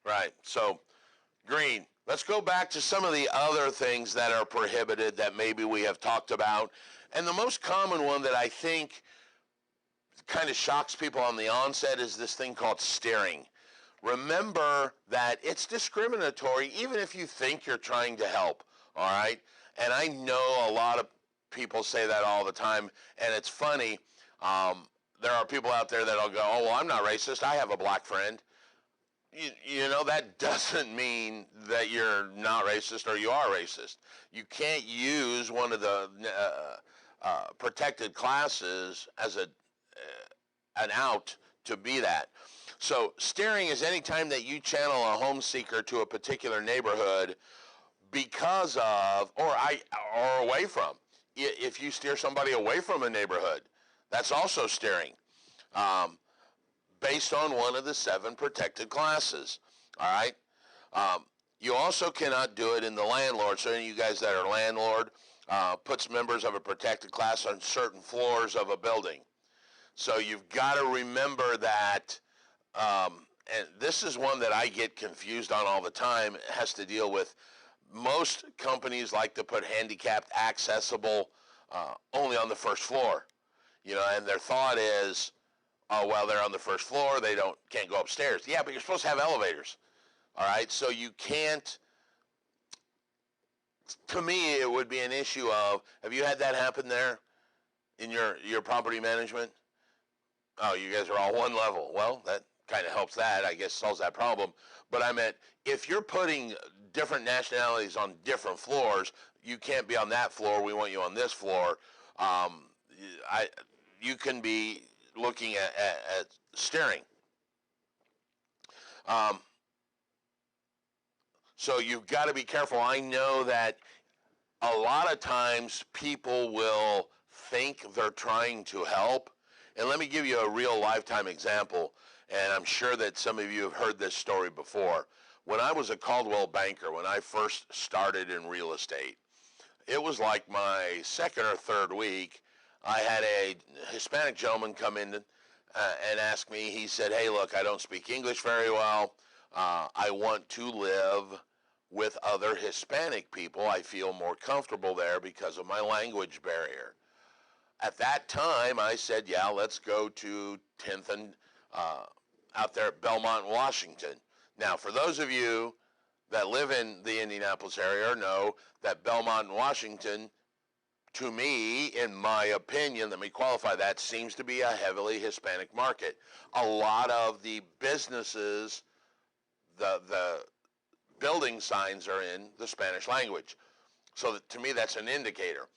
Right. So, green. Let's go back to some of the other things that are prohibited that maybe we have talked about. And the most common one that I think kind of shocks people on the onset is this thing called steering. Remember that it's discriminatory even if you think you're trying to help, all right? And I know a lot of people say that all the time, and it's funny. There are people out there that'll go, oh, well, I'm not racist. I have a black friend. You know, that doesn't mean that you're not racist or you are racist. You can't use one of the protected classes as an out to be that. So steering is any time that you channel a home seeker to a particular neighborhood because of or away from. If you steer somebody away from a neighborhood, that's also steering. Um, Based on one of the 7 protected classes. All right. You also cannot do it in the landlord. So any of you guys that are landlord puts members of a protected class on certain floors of a building. So you've got to remember that. And this is one that I get confused on all the time. It has to deal with most companies like to put handicapped accessible only on the first floor. You know, and their thought is, oh, well, they're on the first floor. They can't go upstairs. Yeah, but you're supposed to have elevators. All right, so you can't. To me, it would be an issue of, have you had that happen there in your property management? Oh, you guys are all one level. Well, that kind of helps that. I guess solves that problem. But I meant, if you're putting different nationalities on different floors, you can't be on that floor. We want you on this floor. You can be looking at steering. So you've got to be careful. I know that a lot of times people will think they're trying to help. And let me give you a real lifetime example. And I'm sure that some of you have heard this story before. When I was a Coldwell banker, when I first started in real estate, it was like my second or third week. I had a Hispanic gentleman come in and ask me. He said, hey, look, I don't speak English very well. I want to live with other Hispanic people. I feel more comfortable there because of my language barrier. At that time, I said, yeah, let's go to 10th and out there at Belmont, Washington. Now, for those of you that live in the Indianapolis area know that Belmont and Washington, to me, in my opinion, let me qualify that, seems to be a heavily Hispanic market. A lot of the businesses, the building signs are in the Spanish language. So to me, that's an indicator.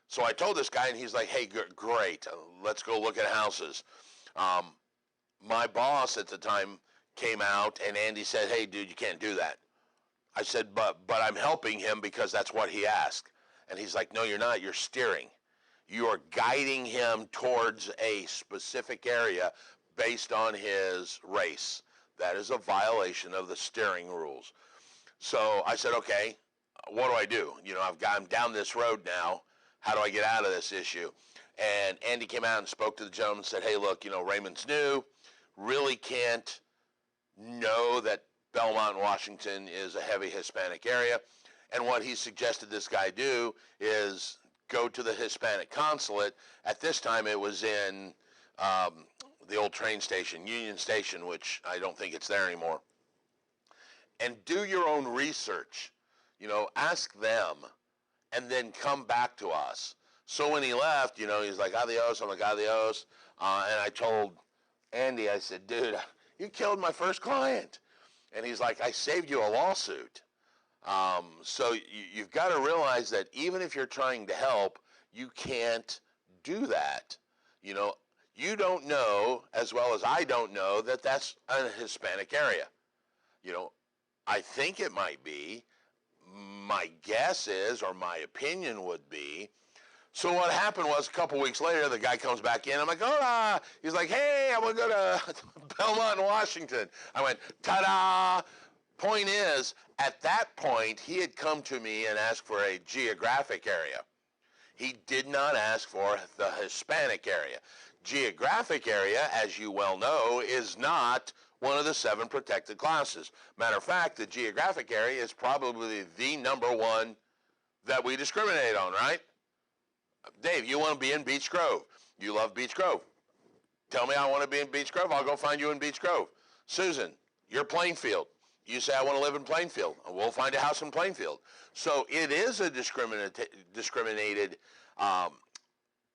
So I told this guy, and he's like, hey, great, let's go look at houses. My boss at the time came out, and Andy said, hey, dude, you can't do that. I said, but I'm helping him because that's what he asked. And he's like, no, you're not. You're steering. You are guiding him towards a specific area based on his race. That is a violation of the steering rules. So I said, okay, what do I do? You know, I'm down this road now. How do I get out of this issue? And Andy came out and spoke to the gentleman and said, hey, look, you know, Raymond's new, really can't know that Belmont, Washington is a heavy Hispanic area. And what he suggested this guy do is go to the Hispanic consulate. At this time, it was in the old train station, Union Station, which I don't think it's there anymore. And do your own research. You know, ask them, and then come back to us. So when he left, you know, he's like, adios. I'm like, adios. And I told Andy, I said, dude, you killed my first client. And he's like, I saved you a lawsuit. So you've got to realize that even if you're trying to help, you can't do that. You know, you don't know as well as I don't know that that's a Hispanic area. You know, I think it might be. My guess is, or my opinion would be. So what happened was a couple weeks later, the guy comes back in. I'm like, hola. He's like, hey, I want to go to Belmont, Washington. I went, ta-da. Point is, at that point, he had come to me and asked for a geographic area. He did not ask for the Hispanic area. Geographic area, as you well know, is not one of the 7 protected classes. Matter of fact, the geographic area is probably the number one that we discriminate on, right? Dave, you want to be in Beech Grove. You love Beech Grove. Tell me I want to be in Beech Grove. I'll go find you in Beech Grove. Susan, you're Plainfield. You say I want to live in Plainfield. We'll find a house in Plainfield. So it is a discriminated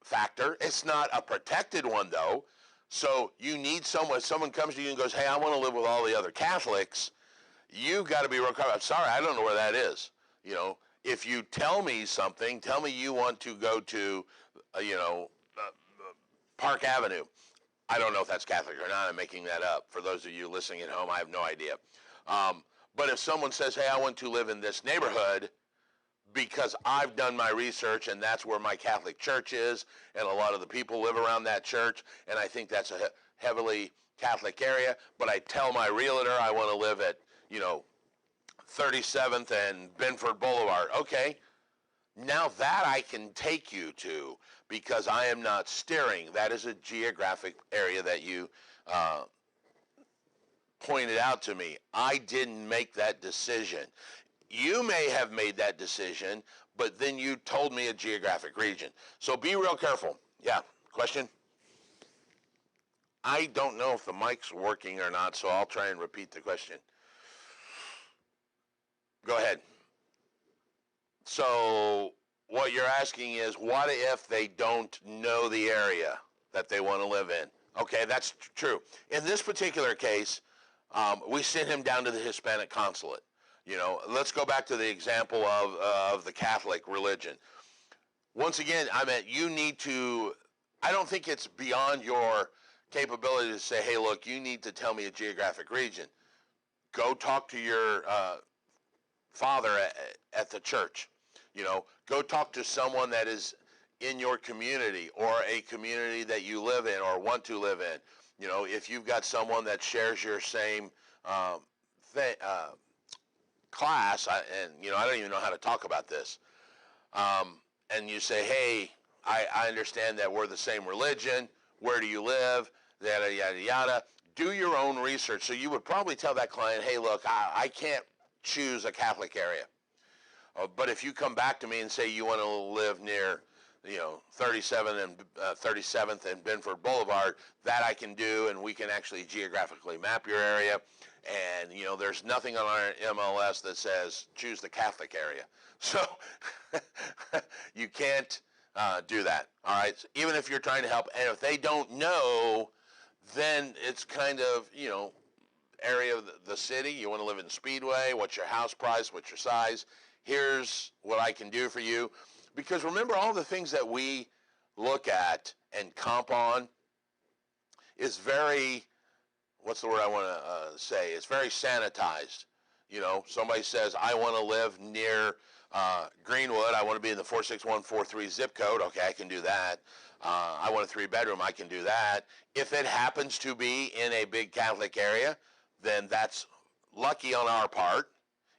factor. It's not a protected one, though. So you need someone comes to you and goes, hey, I want to live with all the other Catholics. You've got to be real careful. I'm sorry, I don't know where that is. You know, if you tell me something, tell me you want to go to, Park Avenue. I don't know if that's Catholic or not. I'm making that up. For those of you listening at home, I have no idea. But if someone says, hey, I want to live in this neighborhood because I've done my research and that's where my Catholic church is, and a lot of the people live around that church, and I think that's a heavily Catholic area, but I tell my realtor I want to live at, 37th and Benford Boulevard. Okay, now that I can take you to, because I am not steering. That is a geographic area that you pointed out to me. I didn't make that decision. You may have made that decision, but then you told me a geographic region. So be real careful. Yeah, question? I don't know if the mic's working or not, so I'll try and repeat the question. Go ahead. So what you're asking is, what if they don't know the area that they want to live in? Okay, that's true. In this particular case, we sent him down to the Hispanic consulate. Let's go back to the example of the Catholic religion. Once again, you need to, I don't think it's beyond your capability to say, hey, look, you need to tell me a geographic region. Go talk to your father at the church. Go talk to someone that is in your community or a community that you live in or want to live in. If you've got someone that shares your same class, I don't even know how to talk about this, and you say, hey, I understand that we're the same religion. Where do you live? Yada, yada, yada. Do your own research. So you would probably tell that client, hey, look, I can't choose a Catholic area. But if you come back to me and say you want to live near, 37th and Benford Boulevard, that I can do, and we can actually geographically map your area. And, there's nothing on our MLS that says choose the Catholic area. So you can't do that, all right? So even if you're trying to help, and if they don't know, then it's kind of, area of the city. You want to live in Speedway. What's your house price? What's your size? Here's what I can do for you. Because remember, all the things that we look at and comp on is very, what's the word I want to say? It's very sanitized. Somebody says, I want to live near Greenwood. I want to be in the 46143 zip code. Okay, I can do that. I want a 3-bedroom. I can do that. If it happens to be in a big Catholic area, then that's lucky on our part.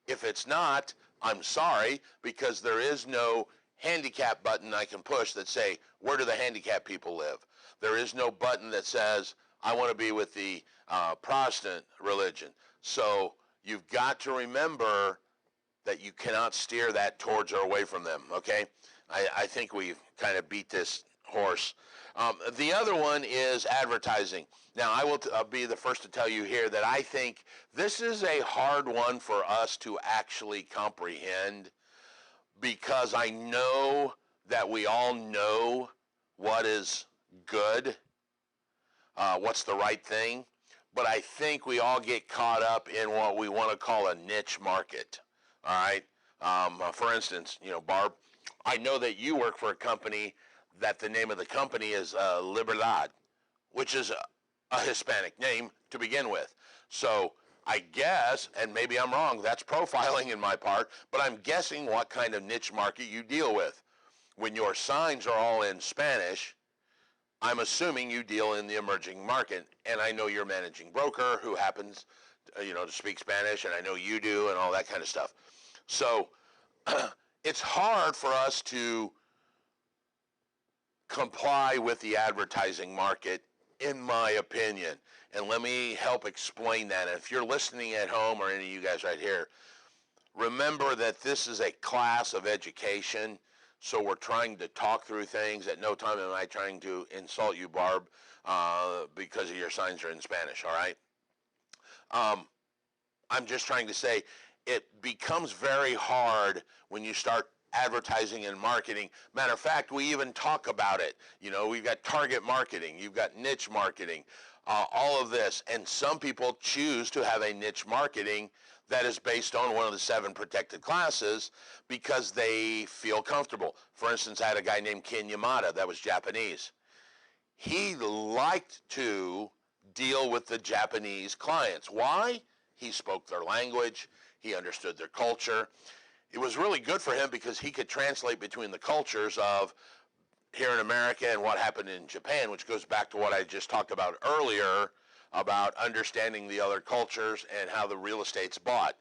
If it's not, I'm sorry, because there is no handicap button I can push that say, where do the handicapped people live? There is no button that says, I want to be with the Protestant religion. So you've got to remember that you cannot steer that towards or away from them, okay? I think we've kind of beat this horse. The other one is advertising. Now, I will be the first to tell you here that I think this is a hard one for us to actually comprehend, because I know that we all know what is good, what's the right thing, but I think we all get caught up in what we want to call a niche market, all right? For instance, Barb, I know that you work for a company that the name of the company is Libertad, which is a Hispanic name to begin with. So I guess, and maybe I'm wrong, that's profiling in my part, but I'm guessing what kind of niche market you deal with. When your signs are all in Spanish, I'm assuming you deal in the emerging market, and I know you're managing broker who happens, to speak Spanish, and I know you do, and all that kind of stuff. So it's hard for us to comply with the advertising market in my opinion. And let me help explain that. And if you're listening at home, or any of you guys right here, remember that this is a class of education. So we're trying to talk through things. At no time am I trying to insult you, Barb, because of your signs are in Spanish, all right? I'm just trying to say it becomes very hard when you start advertising and marketing. Matter of fact, we even talk about it. You know, we've got target marketing, you've got niche marketing, all of this. And some people choose to have a niche marketing that is based on one of the 7 protected classes because they feel comfortable. For instance, I had a guy named Ken Yamada that was Japanese. He liked to deal with the Japanese clients. Why? He spoke their language. He understood their culture. It was really good for him because he could translate between the cultures of here in America and what happened in Japan, which goes back to what I just talked about earlier about understanding the other cultures and how the real estate's bought.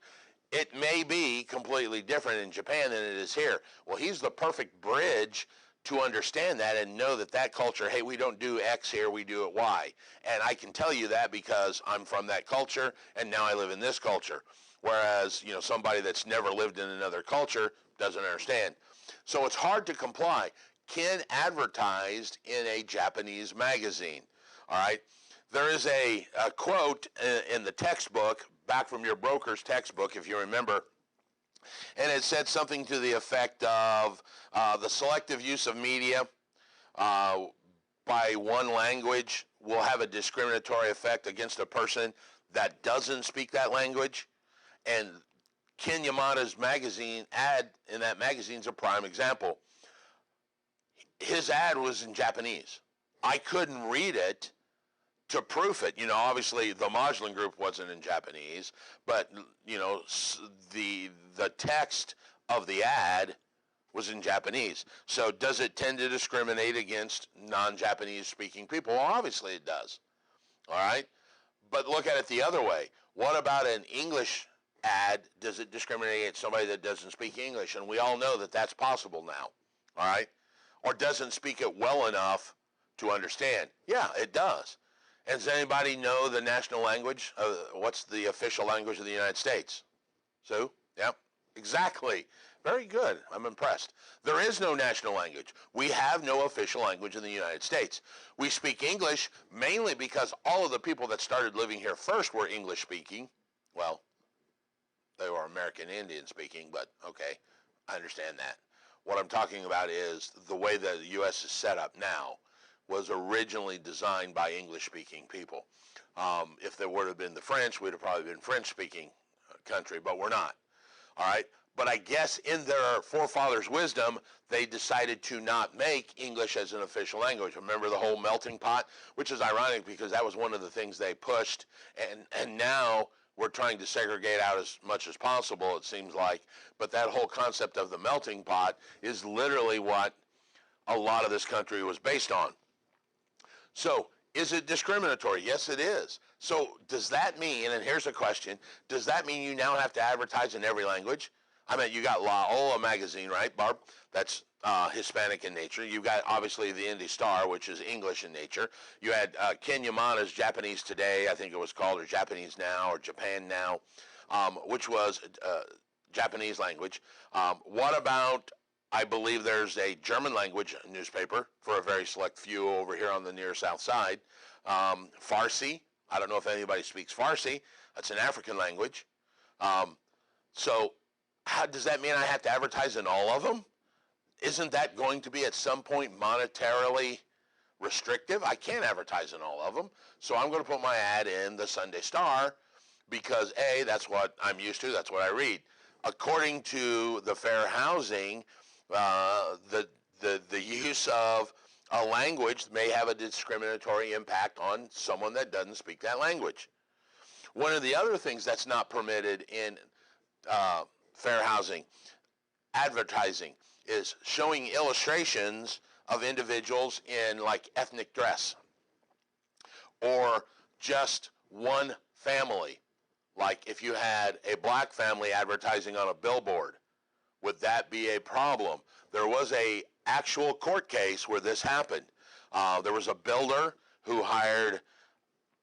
It may be completely different in Japan than it is here. Well, he's the perfect bridge to understand that and know that that culture, hey, we don't do X here, we do it Y. And I can tell you that because I'm from that culture and now I live in this culture. Whereas, you know, somebody that's never lived in another culture doesn't understand. So it's hard to comply. Ken advertised in a Japanese magazine, all right? There is a quote in the textbook, back from your broker's textbook, if you remember, and it said something to the effect of the selective use of media by one language will have a discriminatory effect against a person that doesn't speak that language. And Ken Yamada's magazine ad in that magazine is a prime example. His ad was in Japanese. I couldn't read it to proof it. You know, obviously the Modulin Group wasn't in Japanese, but, you know, the text of the ad was in Japanese. So does it tend to discriminate against non-Japanese speaking people? Well, obviously it does. All right? But look at it the other way. What about an English ad? Does it discriminate against somebody that doesn't speak English? And we all know that that's possible now. All right? Or doesn't speak it well enough to understand? Yeah, it does. And does anybody know the national language? What's the official language of the United States? Sue? Yep, exactly. Very good. I'm impressed. There is no national language. We have no official language in the United States. We speak English mainly because all of the people that started living here first were English speaking. Well, they were American Indian speaking, but okay, I understand that. What I'm talking about is the way the U.S. is set up now was originally designed by English-speaking people. If there would have been the French, we'd have probably been French-speaking country, but we're not. All right? But I guess in their forefathers' wisdom, they decided to not make English as an official language. Remember the whole melting pot? Which is ironic because that was one of the things they pushed, and now we're trying to segregate out as much as possible, it seems like. But that whole concept of the melting pot is literally what a lot of this country was based on. So is it discriminatory? Yes, it is. So does that mean, and here's a question, does that mean you now have to advertise in every language? I mean, you got La Ola magazine, right, Barb? That's Hispanic in nature. You got obviously the Indy Star, which is English in nature. You had Ken Yamada's Japanese Today, I think it was called, or Japanese Now, or Japan Now, which was Japanese language. What about, I believe there's a German language newspaper for a very select few over here on the near south side. Farsi, I don't know if anybody speaks Farsi. That's an African language. So how does that mean I have to advertise in all of them? Isn't that going to be at some point monetarily restrictive? I can't advertise in all of them. So I'm going to put my ad in the Sunday Star because A, that's what I'm used to, that's what I read. According to the Fair Housing, the use of a language may have a discriminatory impact on someone that doesn't speak that language. One of the other things that's not permitted in fair housing advertising is showing illustrations of individuals in like ethnic dress or just one family. Like if you had a black family advertising on a billboard, would that be a problem? There was a actual court case where this happened. There was a builder who hired.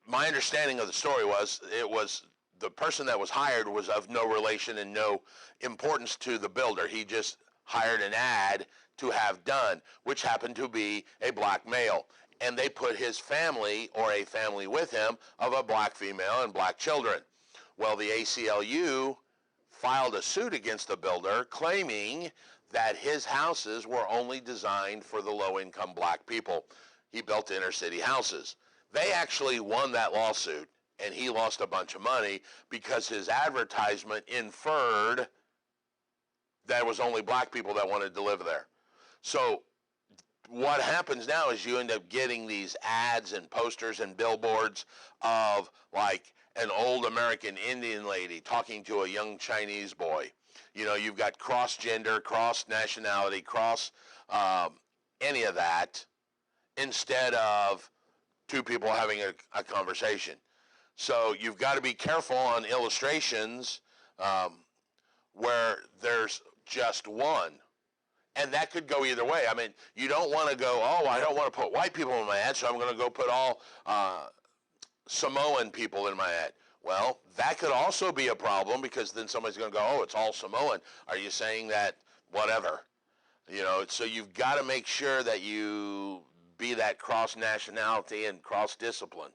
My understanding of the story was it was the person that was hired was of no relation and no importance to the builder. He just hired an ad to have done, which happened to be a black male. And they put his family or a family with him of a black female and black children. Well, the ACLU filed a suit against the builder claiming that his houses were only designed for the low-income black people. He built inner city houses. They actually won that lawsuit, and he lost a bunch of money because his advertisement inferred that it was only black people that wanted to live there. So what happens now is you end up getting these ads and posters and billboards of like an old American Indian lady talking to a young Chinese boy. You know, you've got cross-gender, cross-nationality, any of that instead of two people having a conversation. So you've got to be careful on illustrations where there's just one. And that could go either way. I mean, you don't want to go, oh, I don't want to put white people in my ad, so I'm going to go put all Samoan people in my ad. Well, that could also be a problem because then somebody's going to go, oh, it's all Samoan. Are you saying that whatever? You know, so you've got to make sure that you be that cross-nationality and cross-discipline.